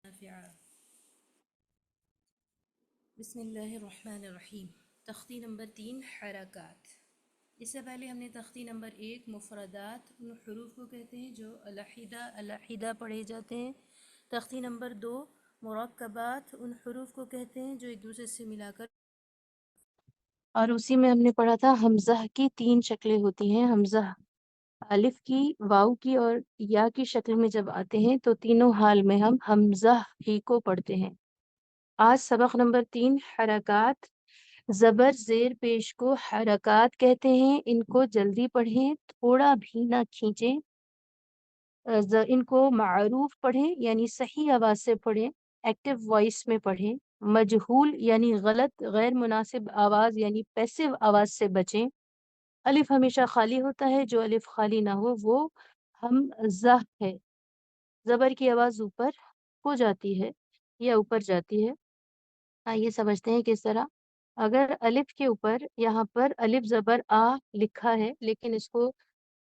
نافعة. بسم اللہ الرحمن الرحیم. تختی نمبر 3 حرکات. اس سے پہلے ہم نے تختی نمبر 1 مفردات ان حروف کو کہتے ہیں جو علیحدہ علیحدہ پڑھے جاتے ہیں. تختی نمبر 2 مرکبات ان حروف کو کہتے ہیں جو ایک دوسرے سے ملا کر، اور اسی میں ہم نے پڑھا تھا حمزہ کی 3 شکلیں ہوتی ہیں. حمزہ الف کی، واو کی اور یا کی شکل میں جب آتے ہیں تو تینوں حال میں ہم حمزہ ہی کو پڑھتے ہیں. آج سبق نمبر 3 حرکات. زبر زیر پیش کو حرکات کہتے ہیں. ان کو جلدی پڑھیں، تھوڑا بھی نہ کھینچیں. ان کو معروف پڑھیں یعنی صحیح آواز سے پڑھیں، ایکٹیو وائس میں پڑھیں. مجہول یعنی غلط غیر مناسب آواز یعنی پیسو آواز سے بچیں. الف ہمیشہ خالی ہوتا ہے، جو الف خالی نہ ہو وہ حمزہ ہے. زبر کی آواز اوپر ہو جاتی ہے یا اوپر جاتی ہے. یہ سمجھتے ہیں کس طرح. اگر الف کے اوپر یہاں پر الف زبر آ لکھا ہے، لیکن اس کو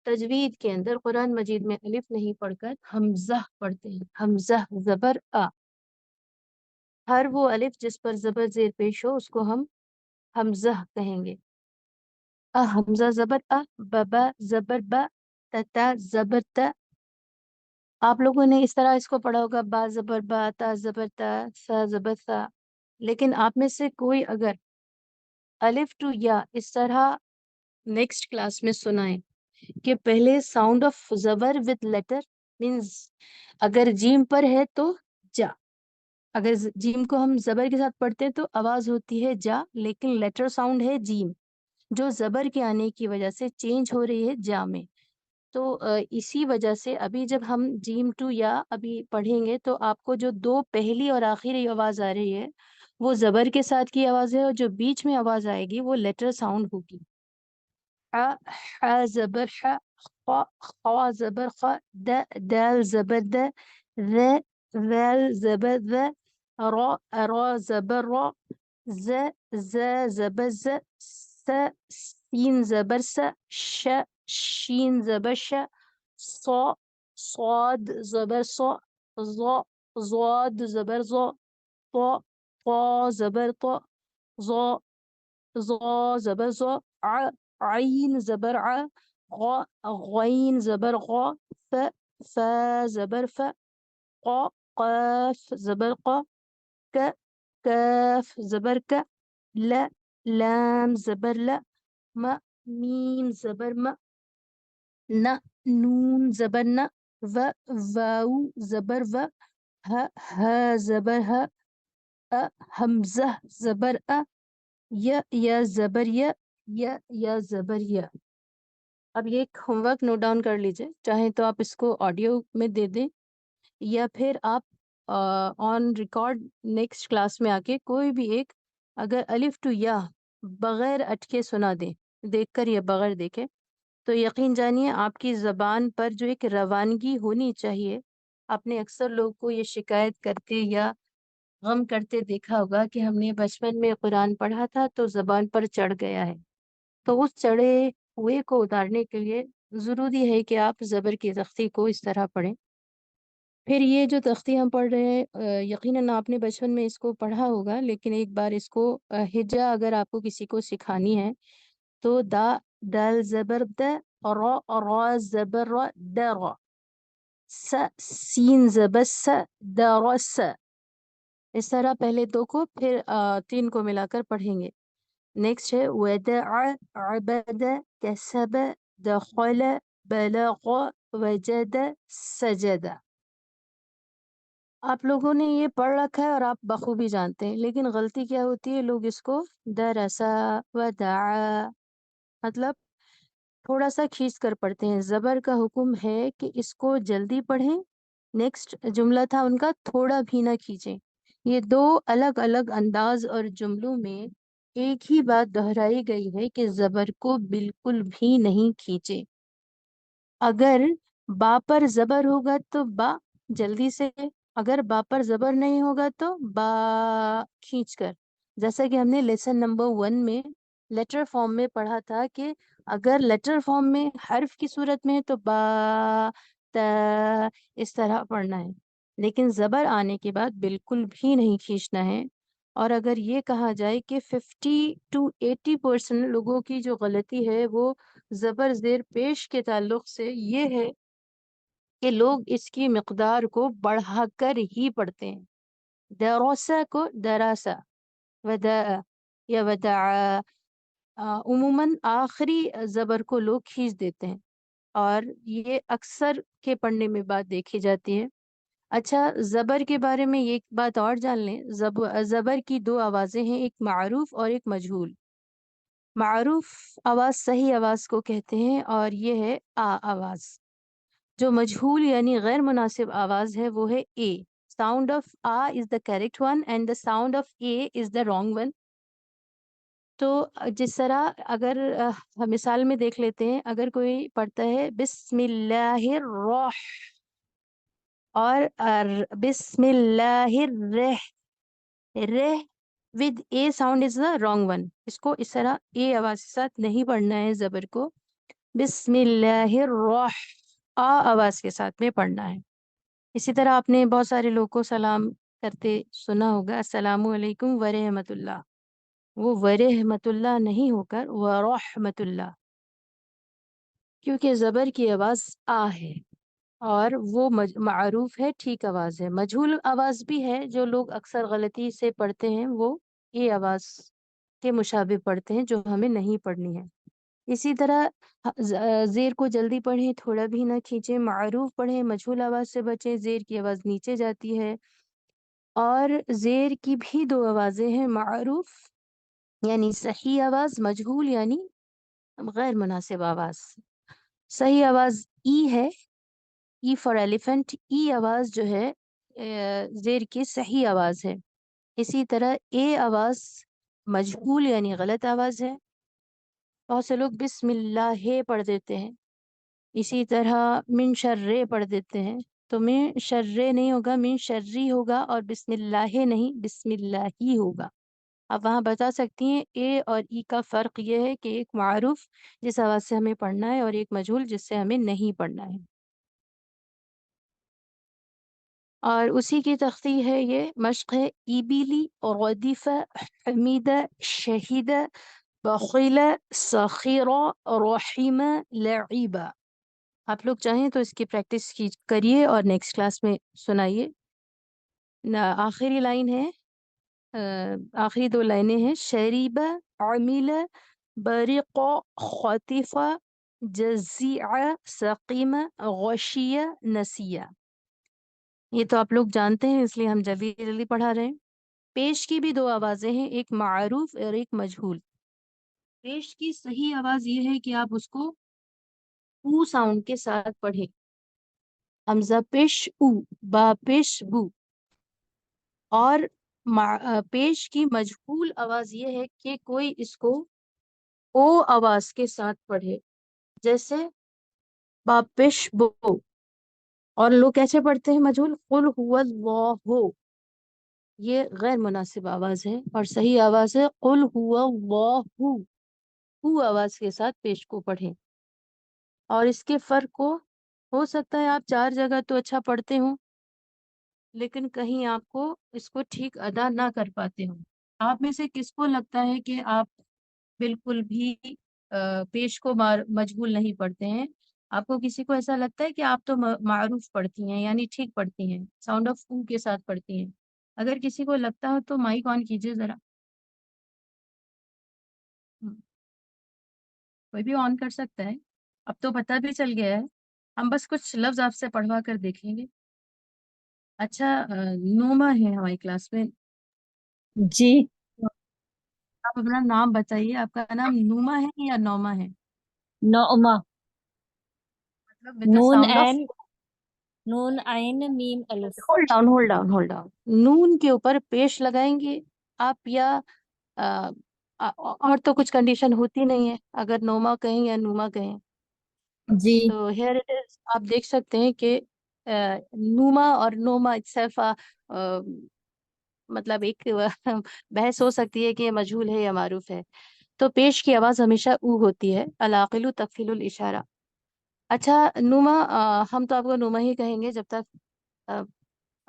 تجوید کے اندر قرآن مجید میں الف نہیں پڑھ کر حمزہ پڑھتے ہیں. حمزہ زبر آ. ہر وہ الف جس پر زبر زیر پیش ہو اس کو ہم حمزہ کہیں گے. حمزہ زبر ببا زبر با، تا زبر تا. آپ لوگوں نے اس طرح اس کو پڑھا ہوگا، با زبر با، تا زبر تا، سا زبر سا. لیکن آپ میں سے کوئی اگر الف ٹو یا اس طرح نیکسٹ کلاس میں سنائیں کہ پہلے ساؤنڈ آف زبر وتھ لیٹر مینز اگر جیم پر ہے تو جا. اگر جیم کو ہم زبر کے ساتھ پڑھتے ہیں تو آواز ہوتی ہے جا، لیکن لیٹر ساؤنڈ ہے جیم جو زبر کے آنے کی وجہ سے چینج ہو رہی ہے جا میں. تو اسی وجہ سے ابھی جب ہم جیم ٹو یا ابھی پڑھیں گے تو آپ کو جو 2 پہلی اور آخری آواز آ رہی ہے وہ زبر کے ساتھ کی آواز ہے، اور جو بیچ میں آواز آئے گی وہ لیٹر ساؤنڈ ہوگی. ح زبر ح، خا زبر خا، دال زبر د، ذال زبر ذ، را زبر را، ز زبر ز، سین زبر س، شین زبر ش، صاد زبر صا، ضاد زبر ضا، طا زبر طا، ظا زبر ظا، عین زبر ع، غین زبر غا، فا زبر ف، قاف زبر قا، کاف زبر ک، لام زبر ل، میم زبر م، نون زبر ن، واو زبر و، ها زبر ہ، حمزہ زبر ا، یا زبر یا زبر یا. اب یہ ایک ہوم ورک نوٹ ڈاؤن کر لیجئے، چاہیں تو آپ اس کو آڈیو میں دے دیں یا پھر آپ آن ریکارڈ نیکسٹ کلاس میں آ کے کوئی بھی ایک اگر الف ٹو یا بغیر اٹکے سنا دیں، دیکھ کر یا بغیر دیکھے، تو یقین جانیے آپ کی زبان پر جو ایک روانگی ہونی چاہیے. آپ نے اکثر لوگ کو یہ شکایت کرتے یا غم کرتے دیکھا ہوگا کہ ہم نے بچپن میں قرآن پڑھا تھا تو زبان پر چڑھ گیا ہے. تو اس چڑھے ہوئے کو اتارنے کے لیے ضروری ہے کہ آپ زبر کی تختی کو اس طرح پڑھیں. پھر یہ جو تختی ہم پڑھ رہے ہیں یقیناً آپ نے بچپن میں اس کو پڑھا ہوگا، لیکن ایک بار اس کو ہجا اگر آپ کو کسی کو سکھانی ہے تو دال زبر د، را زبر را، د را، سین زبر س، د را س. اس طرح پہلے 2 کو پھر 3 کو ملا کر پڑھیں گے. نیکسٹ ہے ودع، عبد، کسب، دخل، بلغ، وجد، سجد. آپ لوگوں نے یہ پڑھ رکھا ہے اور آپ بخوبی جانتے ہیں، لیکن غلطی کیا ہوتی ہے، لوگ اس کو درسا ودعا مطلب تھوڑا سا کھینچ کر پڑھتے ہیں. زبر کا حکم ہے کہ اس کو جلدی پڑھیں. نیکسٹ جملہ تھا ان کا تھوڑا بھی نہ کھینچیں. یہ 2 الگ الگ انداز اور جملوں میں ایک ہی بات دہرائی گئی ہے کہ زبر کو بالکل بھی نہیں کھینچے. اگر با پر زبر ہوگا تو با جلدی سے، اگر با پر زبر نہیں ہوگا تو با کھینچ کر. جیسا کہ ہم نے لیسن نمبر 1 میں لیٹر فارم میں پڑھا تھا کہ اگر لیٹر فارم میں حرف کی صورت میں ہے تو با تا اس طرح پڑھنا ہے، لیکن زبر آنے کے بعد بالکل بھی نہیں کھینچنا ہے. اور اگر یہ کہا جائے کہ 50 to 80% لوگوں کی جو غلطی ہے وہ زبر زیر پیش کے تعلق سے یہ ہے کہ لوگ اس کی مقدار کو بڑھا کر ہی پڑھتے ہیں. دراسہ کو دراسہ، وداء یا وداع، عموماً آخری زبر کو لوگ کھینچ دیتے ہیں، اور یہ اکثر کے پڑھنے میں بات دیکھی جاتی ہے. اچھا، زبر کے بارے میں ایک بات اور جان لیں. زبر کی دو آوازیں ہیں، ایک معروف اور ایک مجہول. معروف آواز صحیح آواز کو کہتے ہیں اور یہ ہے آ آواز. جو مجہول یعنی غیر مناسب آواز ہے وہ ہے اے. ساؤنڈ آف آ is the correct one and the sound of A is the wrong one. تو جس طرح اگر مثال میں دیکھ لیتے ہیں، اگر کوئی پڑھتا ہے بسم اللہ الرح اور بسم اللہ الرح، رہ with A sound is the wrong one. اس کو اس طرح اے آواز کے ساتھ نہیں پڑھنا ہے. زبر کو بسم اللہ الرح آ آواز کے ساتھ میں پڑھنا ہے. اسی طرح آپ نے بہت سارے لوگوں کو سلام کرتے سنا ہوگا، السلام علیکم ورحمۃ اللہ. وہ ورحمۃ اللہ نہیں ہو کر ورحمۃ اللہ، کیونکہ زبر کی آواز آ ہے اور وہ معروف ہے، ٹھیک آواز ہے. مجہول آواز بھی ہے، جو لوگ اکثر غلطی سے پڑھتے ہیں وہ یہ آواز کے مشابہ پڑھتے ہیں جو ہمیں نہیں پڑھنی ہے. اسی طرح زیر کو جلدی پڑھیں، تھوڑا بھی نہ کھینچیں. معروف پڑھیں، مجہول آواز سے بچیں. زیر کی آواز نیچے جاتی ہے. اور زیر کی بھی دو آوازیں ہیں، معروف یعنی صحیح آواز، مجہول یعنی غیر مناسب آواز. صحیح آواز ای ہے، ای فار ایلیفنٹ. ای آواز جو ہے زیر کی صحیح آواز ہے. اسی طرح اے آواز مجہول یعنی غلط آواز ہے. بہت سے لوگ بسم اللہ پڑھ دیتے ہیں. اسی طرح من شرے پڑھ دیتے ہیں، تو من شرے نہیں ہوگا، من شرری ہوگا، اور بسم اللہ نہیں، بسم اللہ ہی ہوگا. آپ وہاں بتا سکتی ہیں اے اور ای کا فرق یہ ہے کہ ایک معروف جس آواز سے ہمیں پڑھنا ہے اور ایک مجہول جس سے ہمیں نہیں پڑھنا ہے. اور اسی کی تختی ہے، یہ مشق ہے. ایبیلی، ردیفہ، حمیدہ، شہیدہ، بخیلہ، سخیرہ، رحیمہ، لعیبہ. آپ لوگ چاہیں تو اس کی پریکٹس کریے اور نیکسٹ کلاس میں سنائیے. آخری لائن ہے، آخری دو لائنیں ہیں، شریبہ، عمیلہ، بریقہ، خاطفہ، جزیعہ، سقیمہ، غشیہ، نسیہ. یہ تو آپ لوگ جانتے ہیں، اس لیے ہم جلدی جلدی پڑھا رہے ہیں. پیش کی بھی دو آوازیں ہیں، ایک معروف اور ایک مجہول. پیش کی صحیح آواز یہ ہے کہ آپ اس کو او ساؤنڈ کے ساتھ پڑھیں. حمزہ پیش او، با پیش بو. اور پیش کی مجہول آواز یہ ہے کہ کوئی اس کو او آواز کے ساتھ پڑھے، جیسے با پیش بو. اور لوگ کیسے پڑھتے ہیں مجہول؟ قل هو اللہ. یہ غیر مناسب آواز ہے، اور صحیح آواز ہے قل هو اللہ. او آواز کے ساتھ پیش کو پڑھیں. اور اس کے فرق کو ہو سکتا ہے آپ 4 جگہ تو اچھا پڑھتے ہوں، لیکن کہیں آپ کو اس کو ٹھیک ادا نہ کر پاتے ہوں. آپ میں سے کس کو لگتا ہے کہ آپ بالکل بھی پیش کو مجہول نہیں پڑھتے ہیں؟ آپ کو کسی کو ایسا لگتا ہے کہ آپ تو معروف پڑھتی ہیں، یعنی ٹھیک پڑھتی ہیں، ساؤنڈ آف او کے ساتھ پڑھتی ہیں؟ اگر کسی کو لگتا ہو تو مائک آن کیجیے ذرا. کوئی بھی آن کر سکتا ہے. اب تو پتہ بھی چل گیا ہے، ہم بس کچھ لفظ آپ سے پڑھوا کر دیکھیں گے. اچھا، نوما ہے ہماری کلاس میں. جی، آپ اپنا نام بتائیے. آپ کا نام نوما ہے یا نوما ہے؟ نعمہ. مطلب with the known sound of عین، نون عین میم الف. Hold down. نون کے اوپر پیش لگائیں گے آپ، یا اور تو کچھ کنڈیشن ہوتی نہیں ہے اگر نوما کہیں یا نوما کہیں. جی، تو ہیئر اٹ از، آپ دیکھ سکتے ہیں کہ نوما اور نوما صرف مطلب ایک بحث ہو سکتی ہے کہ یہ مجہول ہے یا معروف ہے. تو پیش کی آواز ہمیشہ او ہوتی ہے. العاقل تکفیل الاشارہ. اچھا نوما، ہم تو آپ کو نوما ہی کہیں گے جب تک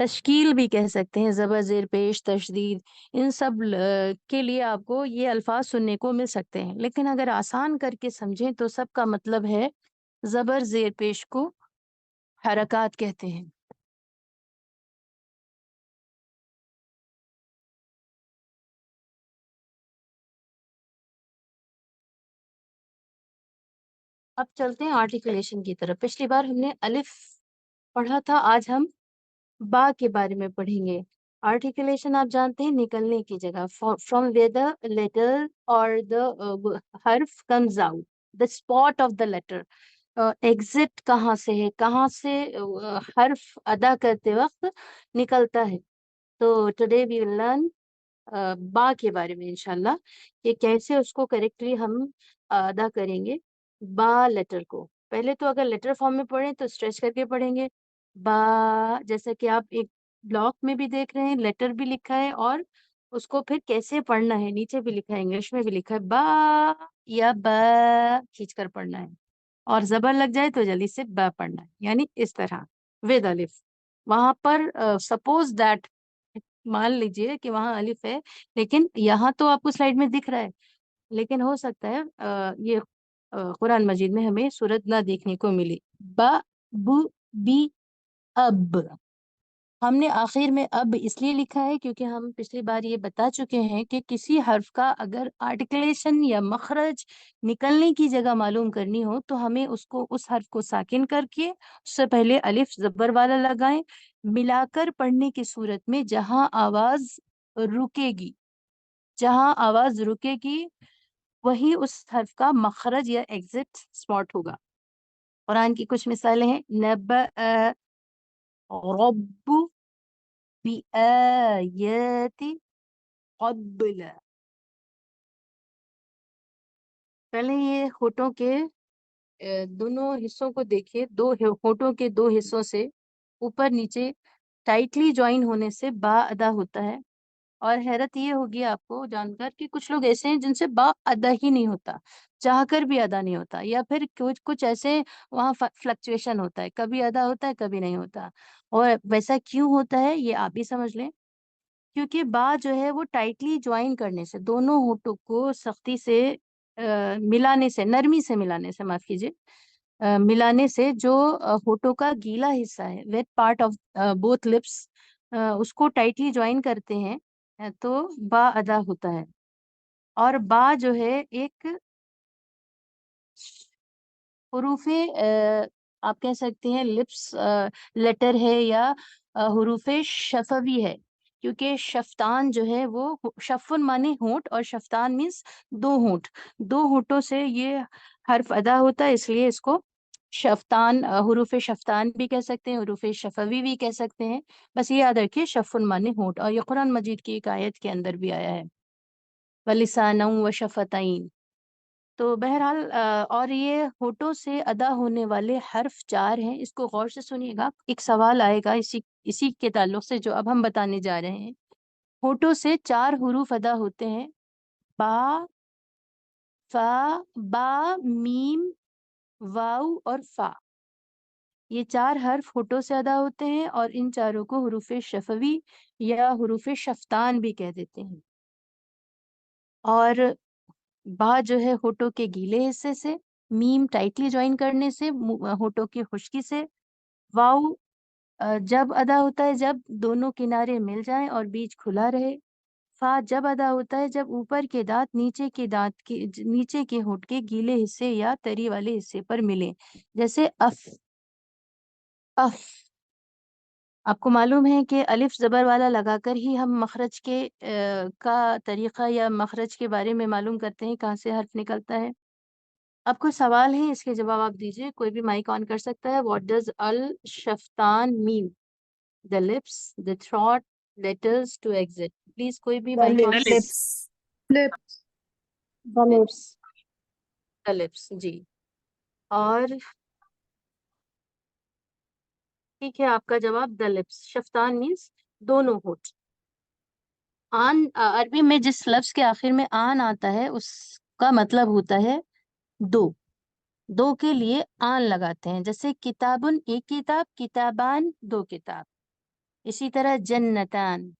تشکیل بھی کہہ سکتے ہیں، زبر زیر پیش، تشدید، ان سب کے لیے آپ کو یہ الفاظ سننے کو مل سکتے ہیں. لیکن اگر آسان کر کے سمجھیں تو سب کا مطلب ہے زبر زیر پیش کو حرکات کہتے ہیں. اب چلتے ہیں آرٹیکولیشن کی طرف. پچھلی بار ہم نے الف پڑھا تھا، آج ہم با کے بارے میں پڑھیں گے. آرٹیکولیشن آپ جانتے ہیں نکلنے کی جگہ، فرام ویئر دا لیٹر اور دا حرف comes out, the spot of the letter. Exit کہاں سے ہے، کہاں سے حرف ادا کرتے وقت نکلتا ہے. تو ٹوڈے وی ول لرن با کے بارے میں انشاءاللہ، کہ کیسے اس کو کریکٹلی ہم ادا کریں گے. با لیٹر کو پہلے تو اگر لیٹر فارم میں پڑھیں تو اسٹریچ کر کے پڑھیں گے. با، جیسا کہ آپ ایک بلاک میں بھی دیکھ رہے ہیں لیٹر بھی لکھا ہے، اور اس کو پھر کیسے پڑھنا ہے نیچے بھی لکھا ہے، انگلش میں بھی لکھا ہے، با یا با کھینچ کر پڑھنا ہے، اور زبر لگ جائے تو جلدی سے با پڑھنا ہے، یعنی اس طرح ود الف. وہاں پر سپوز دیٹ، مان لیجئے کہ وہاں الف ہے، لیکن یہاں تو آپ کو سلائیڈ میں دکھ رہا ہے، لیکن ہو سکتا ہے یہ قرآن مجید میں ہمیں صورت نہ دیکھنے کو ملی. با، بو، بی، اب. ہم نے آخر میں اب اس لیے لکھا ہے کیونکہ ہم پچھلی بار یہ بتا چکے ہیں کہ کسی حرف کا اگر آرٹیکلیشن یا مخرج نکلنے کی جگہ معلوم کرنی ہو تو ہمیں اس حرف کو ساکن کر کے اس سے پہلے الف زبر والا لگائیں، ملا کر پڑھنے کی صورت میں جہاں آواز رکے گی وہی اس حرف کا مخرج یا ایگزٹ اسپاٹ ہوگا. قرآن کی کچھ مثالیں ہیں: نبأ رب بآیات قبل. پہلے یہ ہونٹوں کے دونوں حصوں کو دیکھیے، ہونٹوں کے دو حصوں سے اوپر نیچے ٹائٹلی جوائن ہونے سے با ادا ہوتا ہے. اور حیرت یہ ہوگی آپ کو جان کر کہ کچھ لوگ ایسے ہیں جن سے با ادا ہی نہیں ہوتا، چاہ کر بھی ادا نہیں ہوتا، یا پھر کچھ ایسے وہاں فلکچویشن ہوتا ہے، کبھی ادا ہوتا ہے کبھی نہیں ہوتا. اور ویسا کیوں ہوتا ہے یہ آپ بھی سمجھ لیں. کیونکہ با جو ہے وہ ٹائٹلی جوائن کرنے سے، دونوں ہونٹوں کو سختی سے نرمی سے ملانے سے، معاف کیجیے، ملانے سے جو ہونٹوں کا گیلا حصہ ہے، wet part of both lips, اس کو ٹائٹلی جوائن کرتے ہیں تو با ادا ہوتا ہے. اور با جو ہے ایک حروف آپ کہہ سکتے ہیں لپس لیٹر ہے، یا حروف شفوی ہے، کیونکہ شفتان جو ہے وہ شفن مانے ہونٹ، اور شفتان مینس دو ہونٹوں سے یہ حرف ادا ہوتا ہے، اس لیے اس کو شفتان، حروف شفتان بھی کہہ سکتے ہیں، حروف شفوی بھی کہہ سکتے ہیں. بس یہ یاد رکھیے شفن مانے ہونٹ، اور یہ قرآن مجید کی ایک آیت کے اندر بھی آیا ہے، وَلِسَانًا وَشَفَتَيْن. تو بہرحال اور یہ ہونٹوں سے ادا ہونے والے حرف 4 ہیں. اس کو غور سے سنیے گا، ایک سوال آئے گا اسی کے تعلق سے جو اب ہم بتانے جا رہے ہیں. ہونٹوں سے 4 حروف ادا ہوتے ہیں: با، فا، با، میم، واو اور فا. یہ 4 حرف ہونٹوں سے ادا ہوتے ہیں، اور ان چاروں کو حروف شفوی یا حروف شفتان بھی کہہ دیتے ہیں. اور با جو ہے ہونٹوں کے گیلے حصے سے، میم ٹائٹلی جوائن کرنے سے، ہونٹوں کی خشکی سے، واو جب ادا ہوتا ہے جب دونوں کنارے مل جائیں اور بیچ کھلا رہے، فا جب ادا ہوتا ہے جب اوپر کے دانت نیچے کے ہونٹ کے گیلے حصے یا تری والے حصے پر ملیں، جیسے اف. آپ کو معلوم ہے کہ الف زبر والا لگا کر ہی ہم مخرج کا طریقہ یا مخرج کے بارے میں معلوم کرتے ہیں، کہاں سے حرف نکلتا ہے. آپ کو سوال ہے، اس کے جواب آپ دیجیے، کوئی بھی مائک آن کر سکتا ہے. واٹ ڈز الشفتان mean? The lips, the throat, letters to exit. Please کوئی بھی The mic on. lips. The lips. The lips, جی. اور ٹھیک ہے، آپ کا جواب دا لپس. شفتان مینس دونوں ہونٹ. آن عربی میں جس لفظ کے آخر میں آن آتا ہے اس کا مطلب ہوتا ہے دو کے لیے آن لگاتے ہیں، جیسے کتابن ایک کتاب، کتابان دو کتاب. اسی طرح جنتان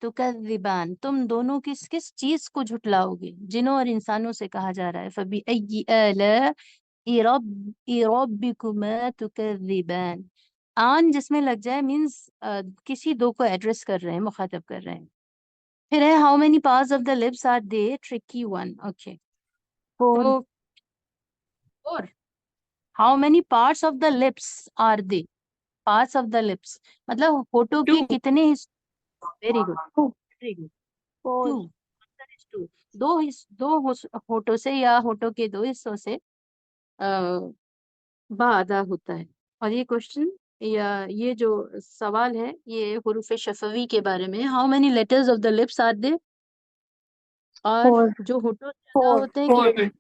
تکذبان، تم دونوں کس کس چیز کو جھٹلاؤ گے؟ جنوں اور انسانوں سے کہا جا رہا ہے. فبأي آلاء ربكما تكذبان. آن جس میں لگ جائے مینس کسی دو کو ایڈریس کر رہے ہیں، مخاطب کر رہے ہیں. پھر ہے how many parts of the lips are they, tricky one. Okay, 4. تو اور how many parts of the lips are they, parts of the lips مطلب ہونٹوں کے کتنے حصے. Very good, very good. 4. Two. دو ہونٹوں سے یا ہونٹوں کے دو حصوں سے با ادا ہوتا ہے. اور یہ کوشچن یا یہ جو سوال ہے یہ حروف شفوی کے بارے میں. How many letters of the lips are they, اور 4. جو ہونٹوں سے ادا 4. ہوتے ہیں کتنے ہیں؟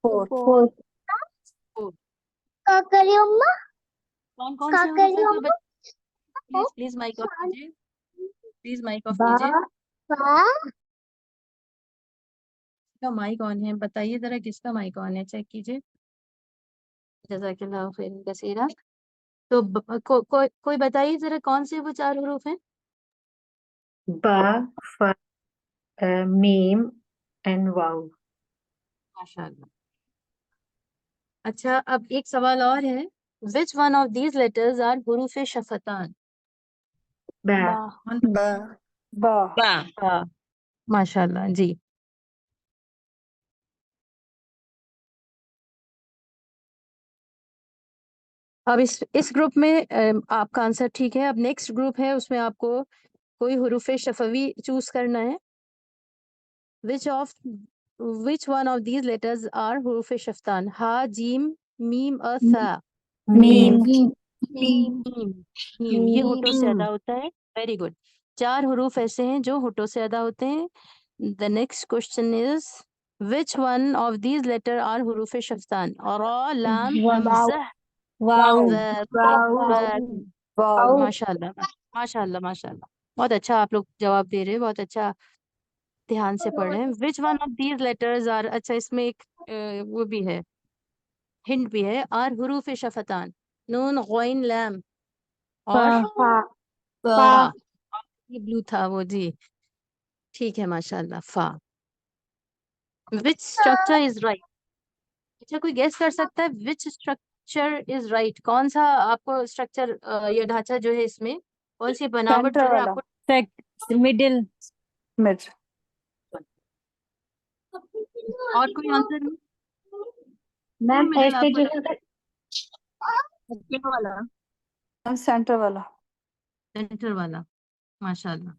4. 4. Four. Kakariyumma. کون کون سے حروف ہیں؟ کوئی پلیز پلیز مائک آف کیجیے، پلیز مائک آف Ba. کیجیے. Ba. کا مائک آن ہے، بتائیے ذرا کس کا مائک آن ہے، چیک کیجیے. جزاک اللہ خیر کثیرا. تو کوئی بتائیے ذرا کون سے وہ چار حروف ہیں؟ با، فا، میم اینڈ واو. ماشاء اللہ. اچھا اب ایک سوال اور ہے. which one of these letters are حروف شفتان؟ با. با. با. با. ماشاء اللہ جی. اب اس گروپ میں آپ کا آنسر ٹھیک ہے. اب نیکسٹ گروپ ہے، اس میں آپ کو کوئی حروف شفوی چوز کرنا ہے. which one of these letters are حروف شفتان؟ ہا، جیم، میم اور ثا. میم. میم یہ ہونٹوں سے ادا ہوتا ہے. Very good. چار حروف ایسے ہیں جو ہونٹوں سے ادا ہوتے ہیں. The next question is which one of these letter are حروف شفتان؟ را، لام، حمزہ، واو. واو. ماشاء اللہ ماشاء اللہ ماشاء اللہ. بہت اچھا آپ لوگ جواب دے رہے ہیں، بہت اچھا دھیان سے پڑھ رہے ہیں. which one of these letters are، اچھا اس میں ایک وہ بھی ہے، ہنٹ بھی ہے. اور حروف شفتان نون، غین، لام اور فا. Fa. فا. یہ بلو تھا وہ جی. ٹھیک ہے ماشاء اللہ. فا. which structure is right؟ اچھا کوئی گیس کر سکتا ہے which structure is right؟ کون سا آپ کو اسٹرکچر یا ڈھانچہ جو ہے اس میں کون سی بناوٹ سینٹر جو ہے والا. آپ کو؟ مڈل. مڈ. اور کوئی آنسر نہیں؟ Ma'am, مڈل آپ کو سیکنڈ والا. سینٹر والا. سینٹر والا. ماشاء اللہ.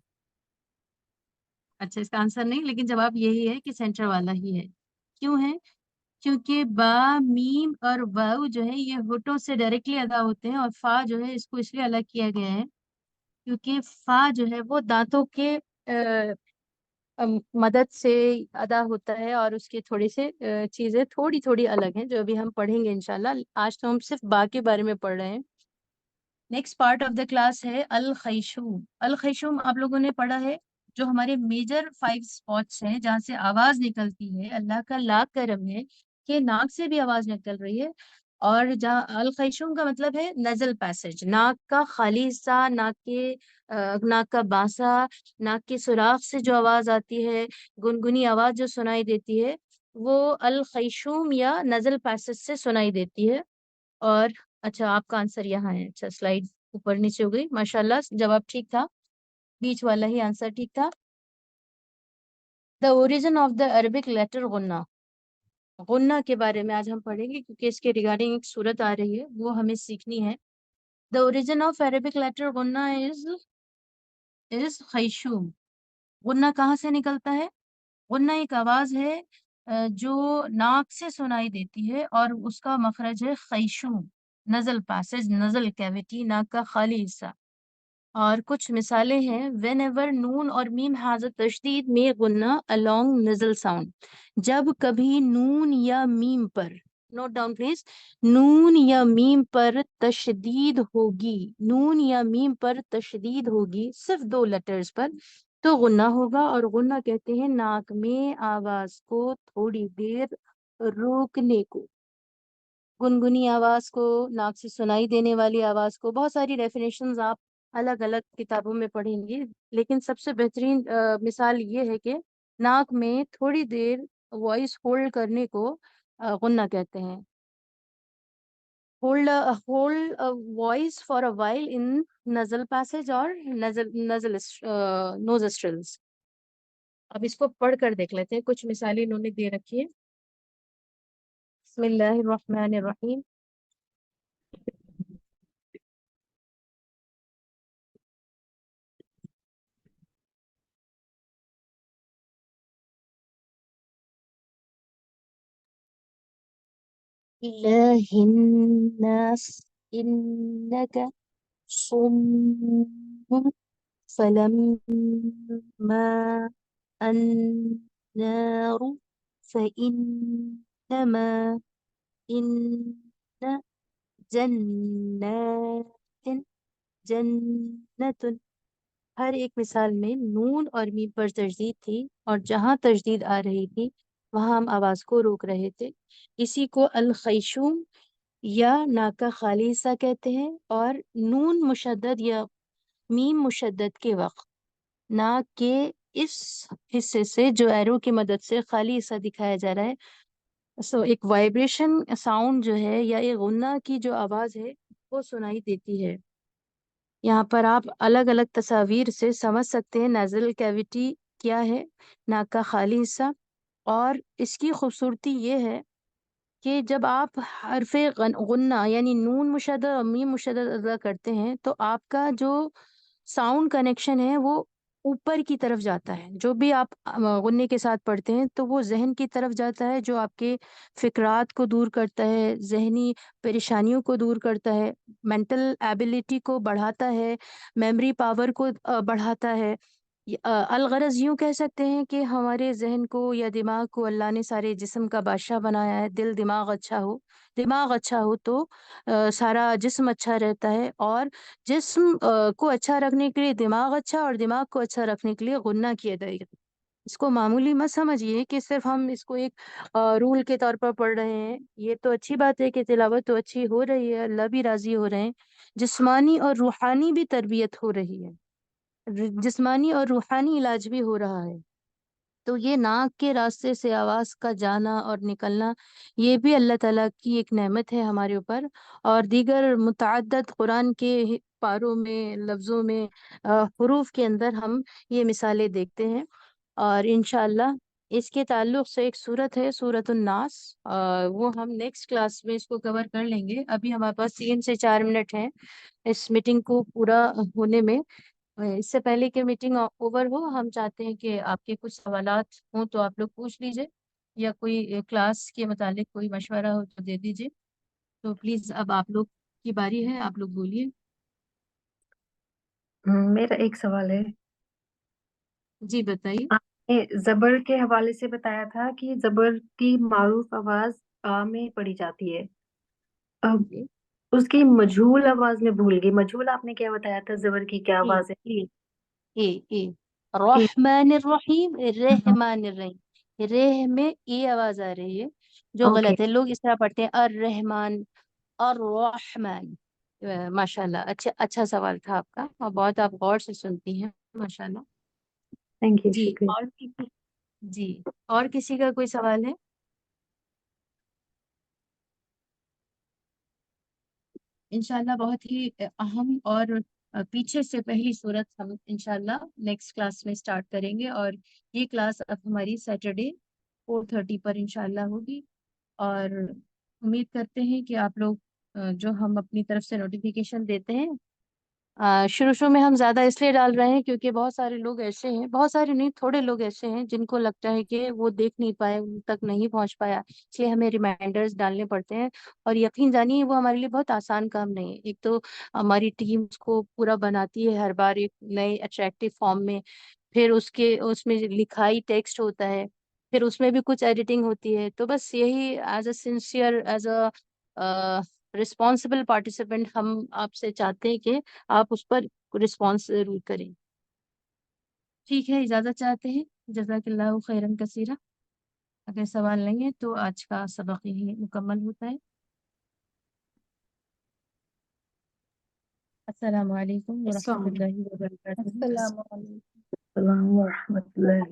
اچھا اس کا آنسر نہیں، لیکن جواب یہی ہے کہ سینٹر والا ہی ہے. کیوں ہے؟ کیونکہ با، میم اور واو جو ہے یہ ہونٹوں سے ڈائریکٹلی ادا ہوتے ہیں، اور فا جو ہے اس کو اس لیے الگ کیا گیا ہے کیونکہ فا جو ہے وہ دانتوں کے مدد سے ادا ہوتا ہے، اور اس کے تھوڑے سے چیزیں تھوڑی تھوڑی الگ ہیں جو ابھی ہم پڑھیں گے انشاءاللہ. آج تو ہم صرف با کے بارے میں پڑھ رہے ہیں. Next part of the class ہے الخیشوم. الخیشوم آپ لوگوں نے پڑھا ہے، جو ہمارے میجر 5 اسپاٹس ہیں جہاں سے آواز نکلتی ہے. اللہ کا لاکھ کرم ہے کہ ناک سے بھی آواز نکل رہی ہے. اور جہاں الخیشوم کا مطلب ہے نزل پیسج، ناک کا خالی حصہ، ناک کا بانسا، ناک کے سوراخ سے جو آواز آتی ہے، گنگنی آواز جو سنائی دیتی ہے، وہ الخیشوم یا نزل پیسج سے سنائی دیتی ہے. اور اچھا آپ کا آنسر یہاں ہے. اچھا سلائیڈ اوپر نیچے ہو گئی. ماشاءاللہ جواب ٹھیک تھا، بیچ والا ہی آنسر ٹھیک تھا. The origin of the Arabic letter غنہ. غنہ کے بارے میں آج ہم پڑھیں گے کیونکہ اس کے ریگارڈنگ ایک صورت آ رہی ہے، وہ ہمیں سیکھنی ہے. The origin of Arabic letter غنہ از خیشوم. غنہ کہاں سے نکلتا ہے؟ غنہ ایک آواز ہے جو ناک سے سنائی دیتی ہے، اور اس کا مخرج ہے خیشوم، نزل پیسج، نزل کیویٹی، ناک کا خالی حصہ. اور کچھ مثالیں ہیں. وین ایور نون اور میم ہیز اے تشدید میں غنہ along nasal sound. جب کبھی نون یا میم پر، نوٹ ڈاؤن پلیز، نون یا میم پر تشدید ہوگی، نون یا میم پر تشدید ہوگی صرف 2 لیٹرز پر، تو غنہ ہوگا. اور غنہ کہتے ہیں ناک میں آواز کو تھوڑی دیر روکنے کو، گنگنی آواز کو، ناک سے سنائی دینے والی آواز کو. بہت ساری ڈیفینیشنز آپ الگ الگ کتابوں میں پڑھیں گے، لیکن سب سے بہترین مثال یہ ہے کہ ناک میں تھوڑی دیر وائس ہولڈ کرنے کو غنہ کہتے ہیں. hold a voice for a while in nasal passage or nostrils. اب اس کو پڑھ کر دیکھ لیتے ہیں، کچھ مثالیں انہوں نے دے رکھی ہے. بسم اللہ الرحمن الرحیم. إله الناس إنك صم فلما النار فإنما إن جنات جنة. ہر ایک مثال میں نون اور میم پر تشدید تھی، اور جہاں تشدید آ رہی تھی وہاں ہم آواز کو روک رہے تھے. اسی کو الخیشوم یا ناکا خالصہ کہتے ہیں، اور نون مشدد یا میم مشدد کے وقت ناک کے اس حصے سے جو ایرو کی مدد سے خالی حصہ دکھایا جا رہا ہے، ایک وائبریشن ساؤنڈ جو ہے یا ایک غنہ کی جو آواز ہے وہ سنائی دیتی ہے. یہاں پر آپ الگ الگ تصاویر سے سمجھ سکتے ہیں نیزل کیویٹی کیا ہے، ناک کا خالی حصہ. اور اس کی خوبصورتی یہ ہے کہ جب آپ حرف غنہ یعنی نون مشدد اور میم مشدد ادا کرتے ہیں تو آپ کا جو ساؤنڈ کنیکشن ہے وہ اوپر کی طرف جاتا ہے. جو بھی آپ غنے کے ساتھ پڑھتے ہیں تو وہ ذہن کی طرف جاتا ہے، جو آپ کے فکرات کو دور کرتا ہے، ذہنی پریشانیوں کو دور کرتا ہے، مینٹل ایبیلٹی کو بڑھاتا ہے، میموری پاور کو بڑھاتا ہے. الغرض یوں کہہ سکتے ہیں کہ ہمارے ذہن کو یا دماغ کو اللہ نے سارے جسم کا بادشاہ بنایا ہے. دماغ اچھا ہو تو سارا جسم اچھا رہتا ہے، اور جسم کو اچھا رکھنے کے لیے دماغ اچھا، اور دماغ کو اچھا رکھنے کے لیے غنہ کیا جائے گا. اس کو معمولی مت سمجھیے کہ صرف ہم اس کو ایک رول کے طور پر پڑھ رہے ہیں. یہ تو اچھی بات ہے کہ تلاوت تو اچھی ہو رہی ہے، اللہ بھی راضی ہو رہے ہیں، جسمانی اور روحانی بھی تربیت ہو رہی ہے، جسمانی اور روحانی علاج بھی ہو رہا ہے. تو یہ ناک کے راستے سے آواز کا جانا اور نکلنا یہ بھی اللہ تعالیٰ کی ایک نعمت ہے ہمارے اوپر. اور دیگر متعدد قرآن کے پاروں میں، لفظوں میں، حروف کے اندر ہم یہ مثالیں دیکھتے ہیں. اور انشاءاللہ اس کے تعلق سے ایک سورت ہے، سورۃ الناس، وہ ہم نیکسٹ کلاس میں اس کو کور کر لیں گے. ابھی ہمارے پاس 3 سے 4 منٹ ہیں اس میٹنگ کو پورا ہونے میں. اس سے پہلے کہ میٹنگ اوور ہو، ہم چاہتے ہیں کہ آپ کے کچھ سوالات ہوں تو آپ لوگ پوچھ لیجئے، یا کوئی کلاس کے متعلق کوئی مشورہ ہو تو دے دیجئے. تو پلیز اب آپ لوگ کی باری ہے، آپ لوگ بولیے. میرا ایک سوال ہے. جی بتائیے. آپ نے زبر کے حوالے سے بتایا تھا کہ زبر کی معروف آواز آ میں پڑھی جاتی ہے. اب جی اس کی مجہول آواز میں بھول گئی. مجہول آپ نے کیا بتایا تھا؟ زبر کی کیا اے آواز ہے؟ اے اے اے اے. رحمان الرحیم، رحمان الرحیم، رہ میں ای آواز آ رہی ہے جو اوکے. غلط ہے. لوگ اس طرح پڑھتے ہیں الرحمن، الرحمن. ماشاء اللہ، اچھا سوال تھا آپ کا، اور بہت آپ غور سے سنتی ہیں، ماشاء اللہ. تھینک یو، جی شکریہ. جی اور کسی کا کوئی سوال ہے؟ انشاءاللہ بہت ہی اہم اور پیچھے سے پہلی صورت ہم انشاءاللہ نیکسٹ کلاس میں سٹارٹ کریں گے، اور یہ کلاس اب ہماری سیٹرڈے 4:30 پر انشاءاللہ ہوگی. اور امید کرتے ہیں کہ آپ لوگ جو ہم اپنی طرف سے نوٹیفیکیشن دیتے ہیں، شروع میں ہم زیادہ اس لیے ڈال رہے ہیں کیونکہ بہت سارے لوگ ایسے ہیں، بہت سارے نہیں، تھوڑے لوگ ایسے ہیں جن کو لگتا ہے کہ وہ دیکھ نہیں پائے، ان تک نہیں پہنچ پایا، اس لیے ہمیں ریمائنڈرز ڈالنے پڑتے ہیں. اور یقین جانیے وہ ہمارے لیے بہت آسان کام نہیں ہے. ایک تو ہماری ٹیم اس کو پورا بناتی ہے ہر بار ایک نئے اٹریکٹیو فارم میں، پھر اس میں لکھائی ٹیکسٹ ہوتا ہے، پھر اس میں بھی کچھ ایڈیٹنگ ہوتی ہے. تو بس یہی as a sincere, as a responsible participant ہم آپ سے چاہتے ہیں کہ آپ اس پر رسپانس ضرور کریں. ٹھیک ہے، اجازت چاہتے ہیں. جزاک اللہ خیرن کثیرہ. اگر سوال نہیں ہے تو آج کا سبق یہی مکمل ہوتا ہے. السلام علیکم ورحمۃ السلام اللہ وبرکاتہ. السلام علیکم. علیکم ورحمۃ اللہ